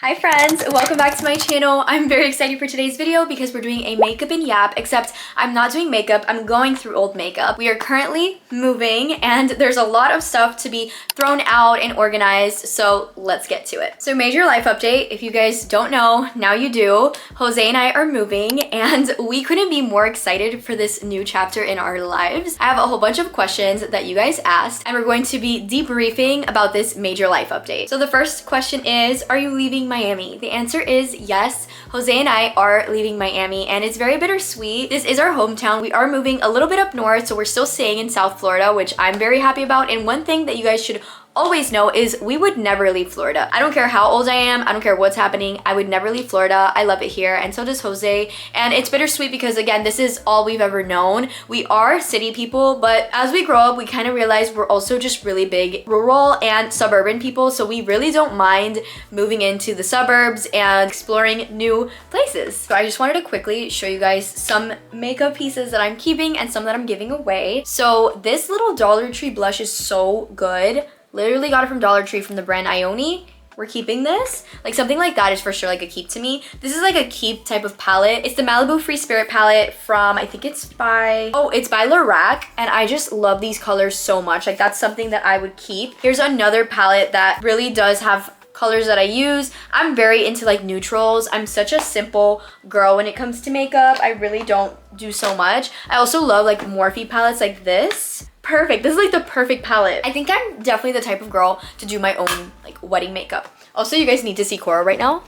Hi friends, welcome back to my channel. I'm very excited for today's video because we're doing a makeup and yap, except I'm not doing makeup, I'm going through old makeup. We are currently moving and there's a lot of stuff to be thrown out and organized, so let's get to it. So major life update, if you guys don't know, now you do. Jose and I are moving and we couldn't be more excited for this new chapter in our lives. I have a whole bunch of questions that you guys asked and we're going to be debriefing about this major life update. So the first question is, are you leaving Miami? The answer is yes. Jose and I are leaving Miami and it's very bittersweet. This is our hometown. We are moving a little bit up north, so we're still staying in South Florida, which I'm very happy about. And one thing that you guys should always know is we would never leave Florida. I don't care how old I am, I don't care what's happening, I would never leave Florida. I love it here and so does Jose. And it's bittersweet because again, this is all we've ever known. We are city people, but as we grow up, we kind of realize we're also just really big rural and suburban people. So we really don't mind moving into the suburbs and exploring new places. So I just wanted to quickly show you guys some makeup pieces that I'm keeping and some that I'm giving away. So this little Dollar Tree blush is so good. Literally got it from Dollar Tree from the brand Ioni. We're keeping this. Like something like that is for sure like a keep to me. This is like a keep type of palette. It's the Malibu Free Spirit palette from, I think it's by Lorac. And I just love these colors so much. Like that's something that I would keep. Here's another palette that really does have colors that I use. I'm very into like neutrals. I'm such a simple girl when it comes to makeup. I really don't do so much. I also love like Morphe palettes like this. Perfect. This is like the perfect palette. I think I'm definitely the type of girl to do my own like wedding makeup. Also, you guys need to see Cora right now.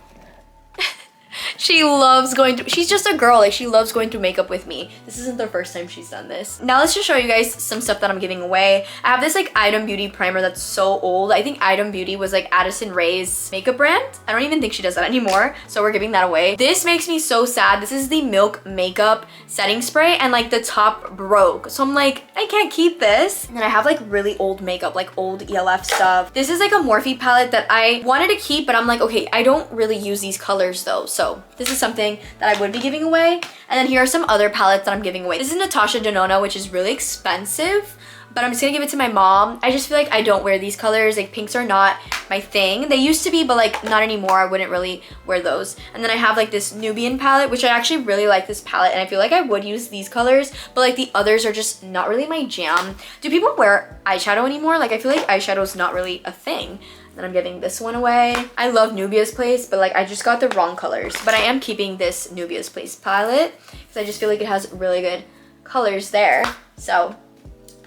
She loves going through, she's just a girl, like she loves going through makeup with me. This isn't the first time she's done this. Now let's just show you guys some stuff that I'm giving away. I have this like Item Beauty primer that's so old. I think Item Beauty was like Addison Rae's makeup brand. I don't even think she does that anymore, so we're giving that away. This makes me so sad. This is the Milk Makeup setting spray and like the top broke. So I'm like, I can't keep this. And then I have like really old makeup, like old ELF stuff. This is like a Morphe palette that I wanted to keep, but I'm like, okay, I don't really use these colors though. So this is something that I would be giving away. And then here are some other palettes that I'm giving away. This is Natasha Denona, which is really expensive, but I'm just gonna give it to my mom. I just feel like I don't wear these colors. Like pinks are not my thing. They used to be, but like not anymore. I wouldn't really wear those. And then I have like this Nubian palette, which I actually really like this palette. And I feel like I would use these colors, but like the others are just not really my jam. Do people wear eyeshadow anymore? Like I feel like eyeshadow is not really a thing. Then I'm giving this one away. I love Nubia's Place, but like I just got the wrong colors. But I am keeping this Nubia's Place palette because I just feel like it has really good colors there. So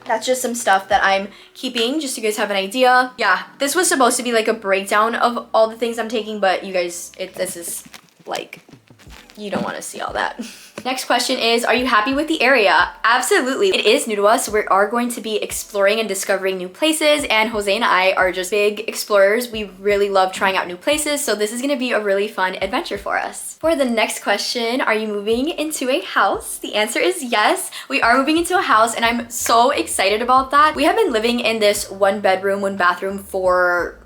that's just some stuff that I'm keeping just so you guys have an idea. Yeah, this was supposed to be like a breakdown of all the things I'm taking, but you guys, this is like, you don't want to see all that. Next question is, are you happy with the area? Absolutely. It is new to us. So we are going to be exploring and discovering new places, and Jose and I are just big explorers. We really love trying out new places. So this is going to be a really fun adventure for us. For the next question, are you moving into a house? The answer is yes. We are moving into a house and I'm so excited about that. We have been living in this 1 bedroom, 1 bathroom for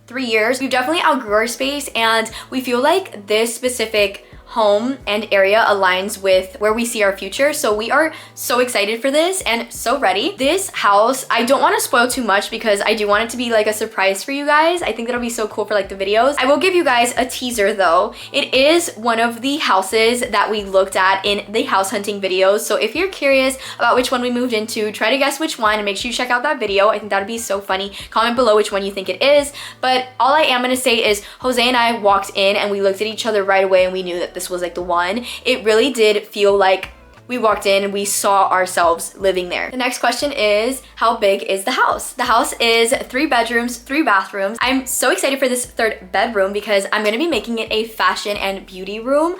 3 years. We've definitely outgrew our space and we feel like this specific home and area aligns with where we see our future. So we are so excited for this and so ready. This house, I don't want to spoil too much because I do want it to be like a surprise for you guys. I think that'll be so cool for like the videos. I will give you guys a teaser though. It is one of the houses that we looked at in the house hunting videos. So if you're curious about which one we moved into, try to guess which one and make sure you check out that video. I think that'd be so funny. Comment below which one you think it is. But all I am gonna say is Jose and I walked in and we looked at each other right away and we knew that this was like the one. It really did feel like we walked in and we saw ourselves living there. The next question is, how big is the house? The house is 3 bedrooms, 3 bathrooms. I'm so excited for this 3rd bedroom because I'm gonna be making it a fashion and beauty room.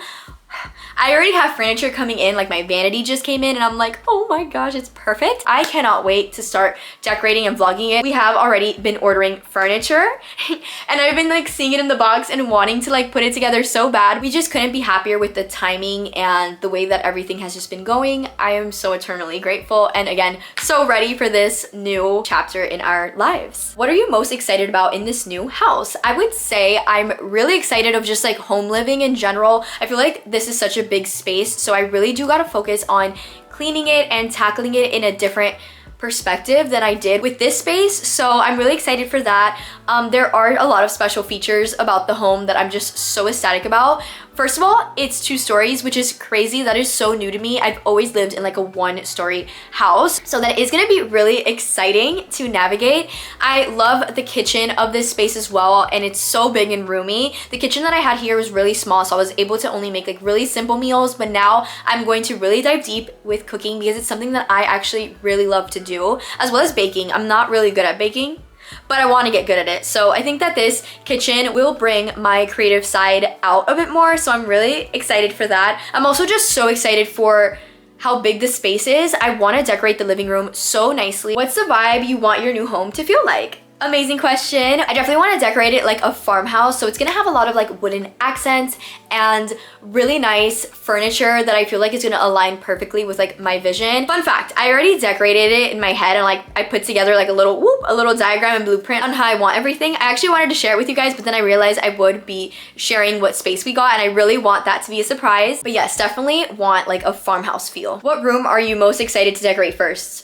I already have furniture coming in, like my vanity just came in and I'm like, oh my gosh, it's perfect. I cannot wait to start decorating and vlogging it. We have already been ordering furniture and I've been like seeing it in the box and wanting to like put it together so bad. We just couldn't be happier with the timing and the way that everything has just been going. I am so eternally grateful and again, so ready for this new chapter in our lives. What are you most excited about in this new house? I would say I'm really excited of just like home living in general. I feel like this is such a big space, so I really do gotta focus on cleaning it and tackling it in a different perspective than I did with this space. So I'm really excited for that. There are a lot of special features about the home that I'm just so ecstatic about. First of all, it's 2 stories, which is crazy. That is so new to me. I've always lived in like a 1-story house. So that is gonna be really exciting to navigate. I love the kitchen of this space as well, and it's so big and roomy. The kitchen that I had here was really small, so I was able to only make like really simple meals, but now I'm going to really dive deep with cooking because it's something that I actually really love to do, as well as baking. I'm not really good at baking, but I want to get good at it. So I think that this kitchen will bring my creative side out a bit more. So I'm really excited for that. I'm also just so excited for how big the space is. I want to decorate the living room so nicely. What's the vibe you want your new home to feel like? Amazing question. I definitely want to decorate it like a farmhouse, so it's gonna have a lot of like wooden accents and really nice furniture that I feel like is gonna align perfectly with like my vision. Fun fact, I already decorated it in my head, and like I put together like a little diagram and blueprint on how I want everything. I actually wanted to share it with you guys, but then I realized I would be sharing what space we got, and I really want that to be a surprise. But yes, definitely want like a farmhouse feel. What room are you most excited to decorate first?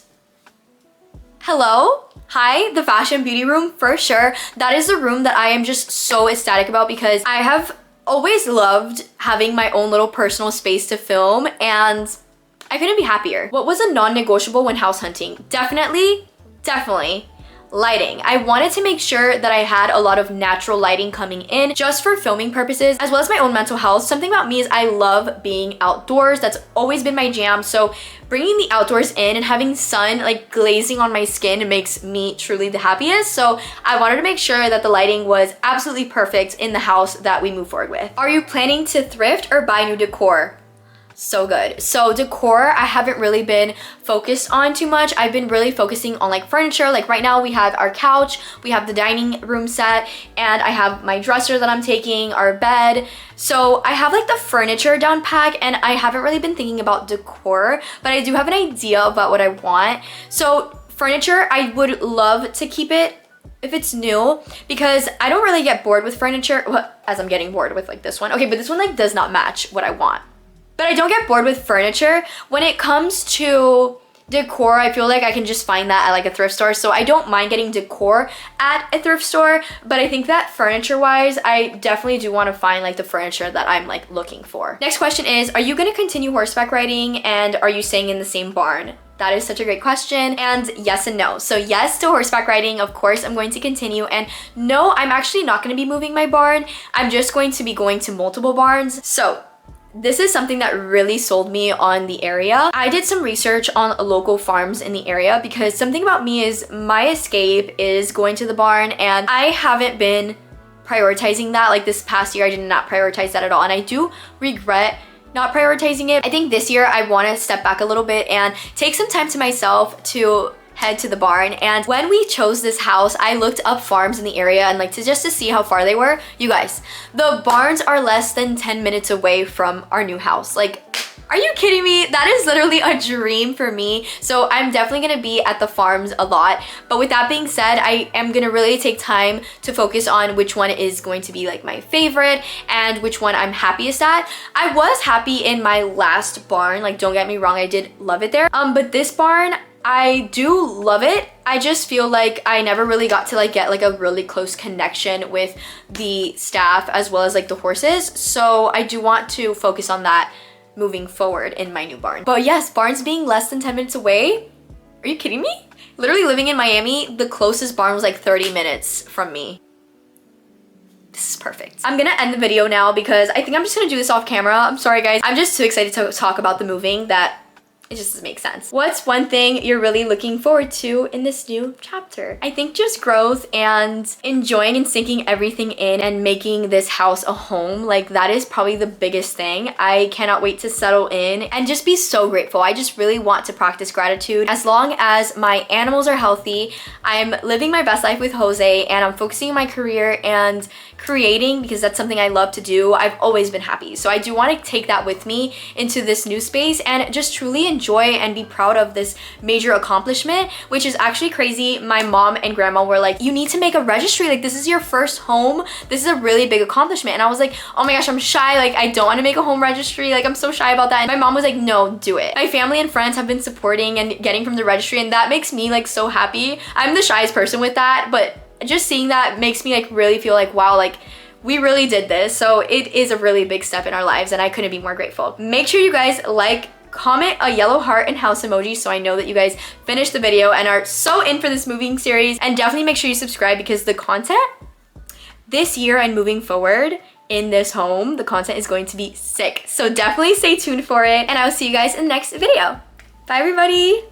Hello? Hi, the fashion beauty room, for sure. That is the room that I am just so ecstatic about because I have always loved having my own little personal space to film, and I couldn't be happier. What was a non-negotiable when house hunting? Definitely lighting. I wanted to make sure that I had a lot of natural lighting coming in just for filming purposes, as well as my own mental health. Something about me is I love being outdoors. That's always been my jam. So bringing the outdoors in and having sun like glazing on my skin makes me truly the happiest. So I wanted to make sure that the lighting was absolutely perfect in the house that we move forward with. Are you planning to thrift or buy new decor? So good. So decor, I haven't really been focused on too much. I've been really focusing on like furniture. Like right now we have our couch, we have the dining room set, and I have my dresser that I'm taking, our bed. So I have like the furniture down pack, and I haven't really been thinking about decor, but I do have an idea about what I want. So furniture, I would love to keep it if it's new, because I don't really get bored with furniture, well, as I'm getting bored with like this one. Okay, but this one like does not match what I want. But I don't get bored with furniture. When it comes to decor, I feel like I can just find that at like a thrift store. So I don't mind getting decor at a thrift store, but I think that furniture wise, I definitely do want to find like the furniture that I'm like looking for. Next question is, are you going to continue horseback riding, and are you staying in the same barn? That is such a great question, and yes and no. So yes to horseback riding, of course I'm going to continue, and no, I'm actually not going to be moving my barn. I'm just going to be going to multiple barns. So this is something that really sold me on the area. I did some research on local farms in the area because something about me is my escape is going to the barn, and I haven't been prioritizing that. Like this past year, I did not prioritize that at all, and I do regret not prioritizing it. I think this year I want to step back a little bit and take some time to myself to head to the barn. And when we chose this house, I looked up farms in the area and like just to see how far they were. You guys, the barns are less than 10 minutes away from our new house. Like, are you kidding me? That is literally a dream for me. So I'm definitely gonna be at the farms a lot. But with that being said, I am gonna really take time to focus on which one is going to be like my favorite and which one I'm happiest at. I was happy in my last barn, like don't get me wrong, I did love it there. But this barn, I do love it. I just feel like I never really got to like get like a really close connection with the staff as well as like the horses. So I do want to focus on that moving forward in my new barn. But yes, barns being less than 10 minutes away, are you kidding me? Literally living in Miami, the closest barn was like 30 minutes from me. This is perfect. I'm gonna end the video now because I think I'm just gonna do this off camera. I'm sorry guys. I'm just too excited to talk about the moving that it just doesn't make sense. What's one thing you're really looking forward to in this new chapter? I think just growth and enjoying and sinking everything in and making this house a home. Like that is probably the biggest thing. I cannot wait to settle in and just be so grateful. I just really want to practice gratitude. As long as my animals are healthy, I'm living my best life with Jose and I'm focusing on my career and creating because that's something I love to do. I've always been happy. So I do want to take that with me into this new space and just truly enjoy enjoy and be proud of this major accomplishment, which is actually crazy. My mom and grandma were like, you need to make a registry. Like, this is your first home. This is a really big accomplishment. And I was like, oh my gosh, I'm shy. Like, I don't want to make a home registry. Like, I'm so shy about that. And my mom was like, no, do it. My family and friends have been supporting and getting from the registry, and that makes me like so happy. I'm the shyest person with that, but just seeing that makes me like really feel like, wow, like we really did this. So it is a really big step in our lives, and I couldn't be more grateful. Make sure you guys like, comment a yellow heart and house emoji so I know that you guys finished the video and are so in for this moving series. And definitely make sure you subscribe, because the content this year and moving forward in this home, the content is going to be sick. So definitely stay tuned for it, and I will see you guys in the next video. Bye everybody.